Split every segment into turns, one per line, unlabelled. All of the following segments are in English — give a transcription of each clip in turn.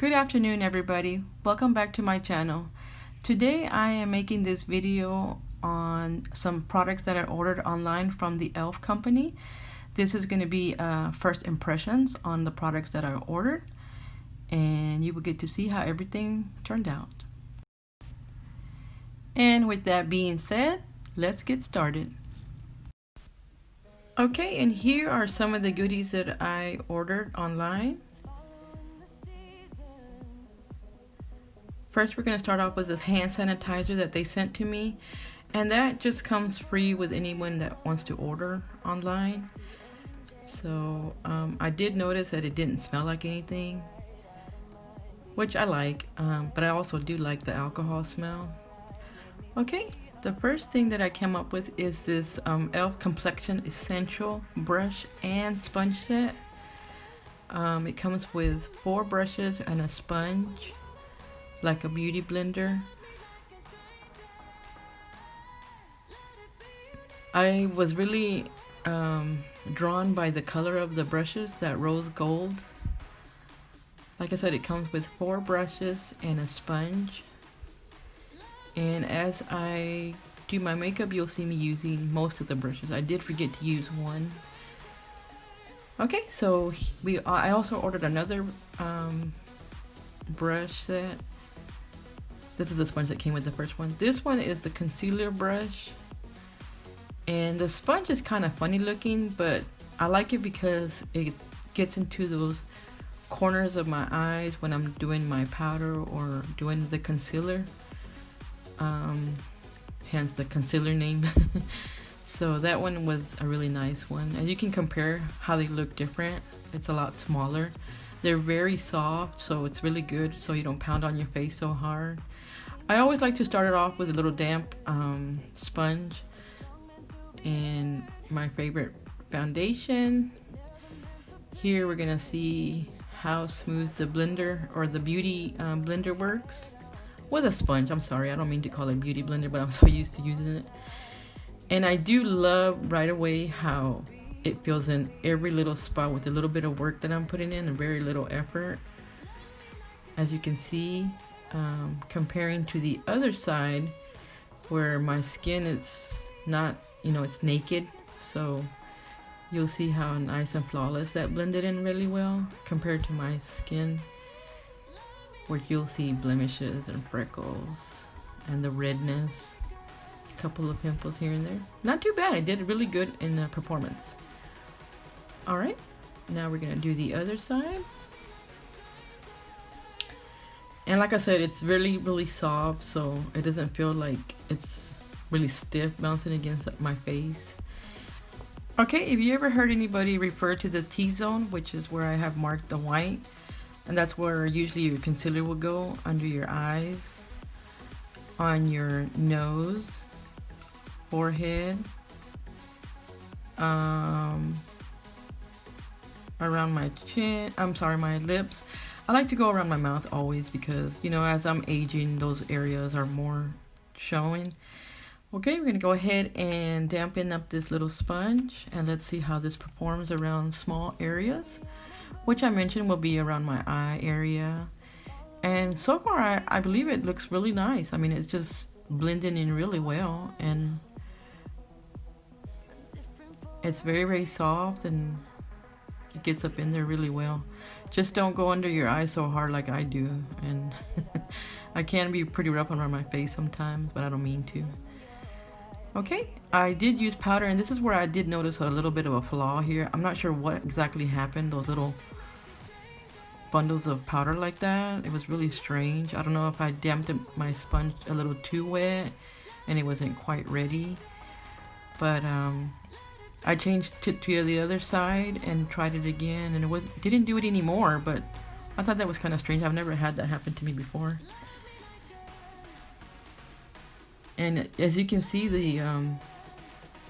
Good afternoon, everybody. Welcome back to my channel. Today I am making this video on some products that I ordered online from the e.l.f. company. This is going to be first impressions on the products that I ordered, and you will get to see how everything turned out. And with that being said, let's get started. Okay, and here are some of the goodies that I ordered online. First, we're going to start off with this hand sanitizer that they sent to me, and that just comes free with anyone that wants to order online. So I did notice that it didn't smell like anything, which I like, but I also do like the alcohol smell. Okay, the first thing that I came up with is this e.l.f. Complexion Essential brush and sponge set. It comes with 4 brushes and a sponge, like a beauty blender. I was really drawn by the color of the brushes, that rose gold. Like I said, it comes with 4 brushes and a sponge. And as I do my makeup, you'll see me using most of the brushes. I did forget to use one. Okay, so I also ordered another brush set. This is the sponge that came with the first one. This one is the concealer brush, and the sponge is kind of funny looking, but I like it because it gets into those corners of my eyes when I'm doing my powder or doing the concealer, hence the concealer name. So that one was a really nice one, and you can compare how they look different. It's a lot smaller. They're very soft, so it's really good so you don't pound on your face so hard. I always like to start it off with a little damp sponge and my favorite foundation. Here we're gonna see how smooth the blender or the beauty blender works with a sponge. I'm sorry, I don't mean to call it beauty blender, but I'm so used to using it. And I do love right away how it fills in every little spot with a little bit of work that I'm putting in and very little effort. As you can see, comparing to the other side where my skin is not, it's naked, so you'll see how nice and flawless that blended in really well compared to my skin, where you'll see blemishes and freckles and the redness, a couple of pimples here and there. Not too bad. I did really good in the performance. Alright, now we're gonna do the other side. And like I said, it's really soft, so it doesn't feel like it's really stiff bouncing against my face. Okay, if you ever heard anybody refer to the T-zone, which is where I have marked the white, and that's where usually your concealer will go, under your eyes, on your nose, forehead, around my chin, my lips. I like to go around my mouth always because, as I'm aging, those areas are more showing. Okay, we're going to go ahead and dampen up this little sponge, and let's see how this performs around small areas, which I mentioned will be around my eye area. And so far, I believe it looks really nice. I mean, it's just blending in really well, and it's very soft, and it gets up in there really well. Just don't go under your eyes so hard like I do, and I can be pretty rough around my face sometimes, but I don't mean to. Okay, I did use powder, and this is where I did notice a little bit of a flaw here. I'm not sure what exactly happened, those little bundles of powder like that. It was really strange. I don't know if I damped my sponge a little too wet and it wasn't quite ready, but I changed it to the other side and tried it again, and it didn't do it anymore, but I thought that was kind of strange. I've never had that happen to me before. And as you can see, the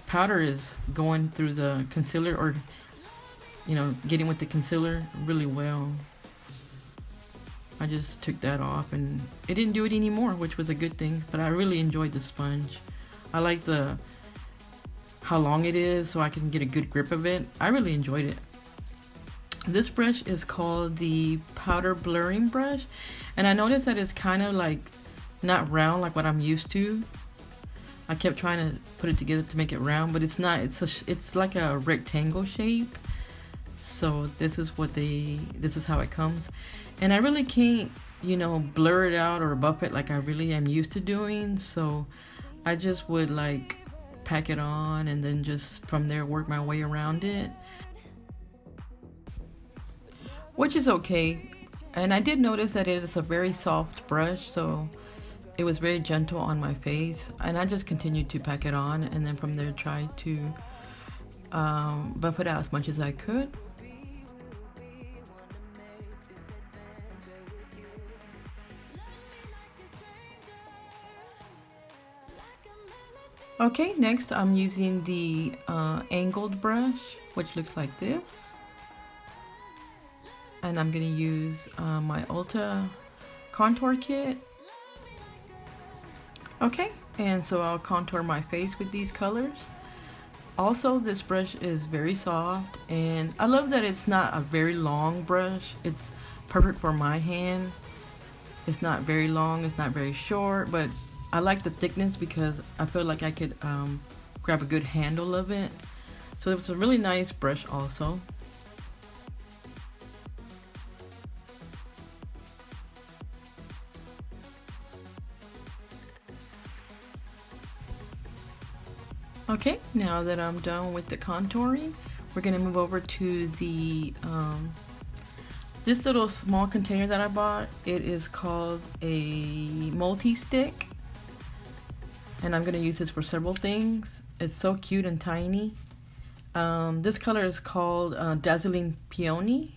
powder is going through the concealer, or getting with the concealer really well. I just took that off and it didn't do it anymore, which was a good thing, but I really enjoyed the sponge. I like how long it is, so I can get a good grip of it. I really enjoyed it. This brush is called the powder blurring brush, and I noticed that it's kind of like not round like what I'm used to. I kept trying to put it together to make it round, but it's not. It's like a rectangle shape. So this is how it comes, and I really can't, you know, blur it out or buff it like I really am used to doing. So I just would like pack it on and then just from there work my way around it, which is okay. And I did notice that it is a very soft brush, so it was very gentle on my face, and I just continued to pack it on and then from there try to buff it out as much as I could. Okay, next I'm using the angled brush, which looks like this. And I'm going to use my Ulta contour kit. Okay, and so I'll contour my face with these colors. Also, this brush is very soft, and I love that it's not a very long brush. It's perfect for my hand. It's not very long, it's not very short, but I like the thickness because I feel like I could grab a good handle of it. So it's a really nice brush also. Okay, now that I'm done with the contouring, we're gonna move over to the this little small container that I bought. It is called a Multistick, and I'm gonna use this for several things. It's so cute and tiny. This color is called Dazzling Peony.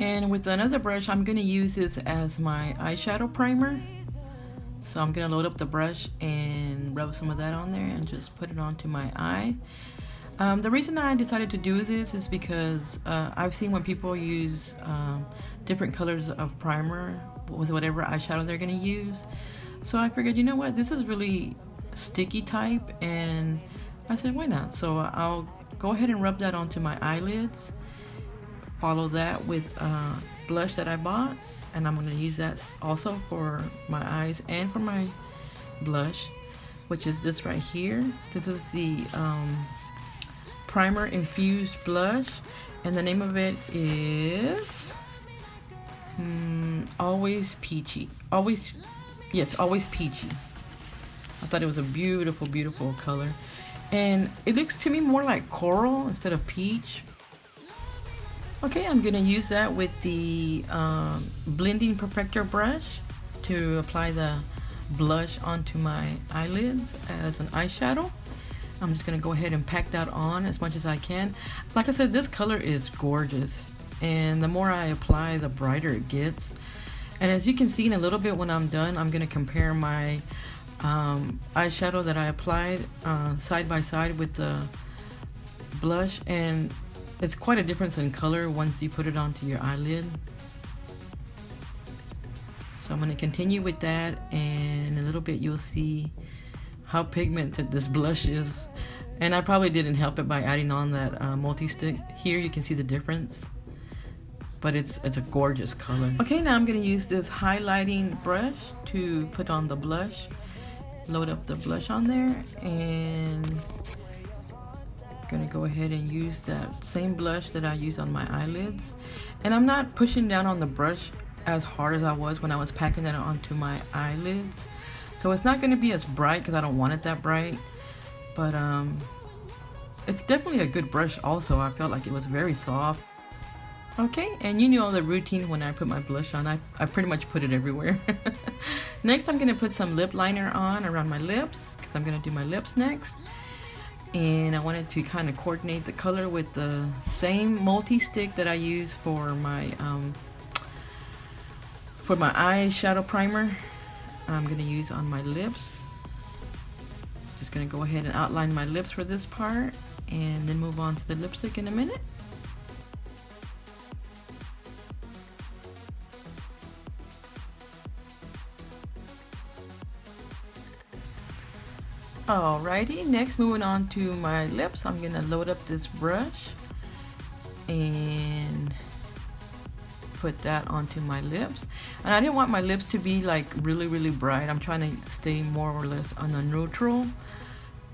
And with another brush, I'm gonna use this as my eyeshadow primer. So I'm gonna load up the brush and rub some of that on there and just put it onto my eye. The reason I decided to do this is because I've seen when people use different colors of primer with whatever eyeshadow they're gonna use. So I figured, you know what, this is really sticky type, and I said, why not? So I'll go ahead and rub that onto my eyelids. Follow that with blush that I bought, and I'm going to use that also for my eyes and for my blush, which is this right here. This is the primer infused blush, and the name of it is Always Peachy. Always Peachy. I thought it was a beautiful color, and it looks to me more like coral instead of peach. Okay, I'm gonna use that with the blending perfector brush to apply the blush onto my eyelids as an eyeshadow. I'm just gonna go ahead and pack that on as much as I can. Like I said, this color is gorgeous, and the more I apply, the brighter it gets. And as you can see in a little bit when I'm done, I'm gonna compare my eyeshadow that I applied side by side with the blush, and it's quite a difference in color once you put it onto your eyelid. So I'm going to continue with that, and in a little bit you'll see how pigmented this blush is. And I probably didn't help it by adding on that multi-stick. Here you can see the difference, but it's a gorgeous color. Okay, now I'm going to use this highlighting brush to put on the blush. Load up the blush on there, and gonna go ahead and use that same blush that I use on my eyelids. And I'm not pushing down on the brush as hard as I was when I was packing that onto my eyelids, so it's not going to be as bright because I don't want it that bright, but it's definitely a good brush also. I felt like it was very soft. Okay, and you know the routine when I put my blush on, I pretty much put it everywhere. Next I'm going to put some lip liner on around my lips because I'm going to do my lips next. And I wanted to kind of coordinate the color with the same multi-stick that I use for my eyeshadow primer. I'm going to use on my lips. Just going to go ahead and outline my lips for this part, and then move on to the lipstick in a minute. Alrighty, next moving on to my lips, I'm gonna load up this brush and put that onto my lips. And I didn't want my lips to be like really bright. I'm trying to stay more or less on a neutral,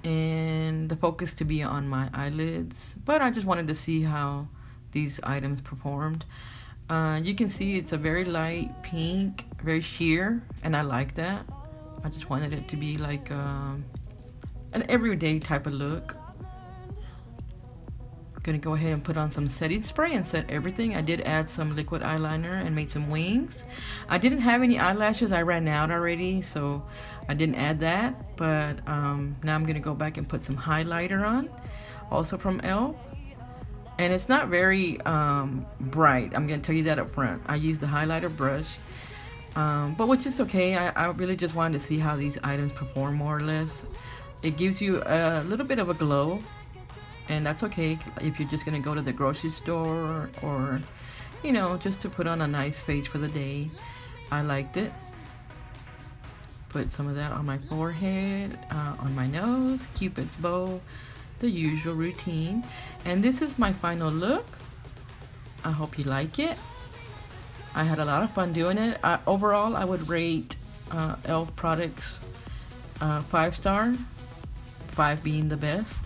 and the focus to be on my eyelids, but I just wanted to see how these items performed. You can see it's a very light pink, very sheer, and I like that. I just wanted it to be like an everyday type of look. Gonna go ahead and put on some setting spray and set everything. I did add some liquid eyeliner and made some wings. I didn't have any eyelashes. I ran out already, so I didn't add that. But now I'm gonna go back and put some highlighter on, also from e.l.f. And it's not very bright. I'm gonna tell you that up front. I use the highlighter brush, but which is okay. I really just wanted to see how these items perform more or less. It gives you a little bit of a glow, and that's okay if you're just gonna go to the grocery store or you know, just to put on a nice face for the day. I liked it. Put some of that on my forehead, on my nose, Cupid's bow, the usual routine. And this is my final look. I hope you like it. I had a lot of fun doing it. Overall, I would rate e.l.f. products 5-star, 5 being the best.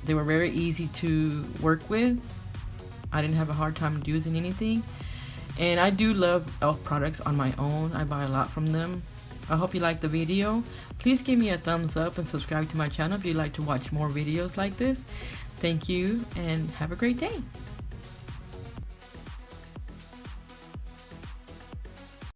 They were very easy to work with. I didn't have a hard time using anything. And I do love e.l.f. products on my own. I buy a lot from them. I hope you liked the video. Please give me a thumbs up and subscribe to my channel if you'd like to watch more videos like this. Thank you and have a great day.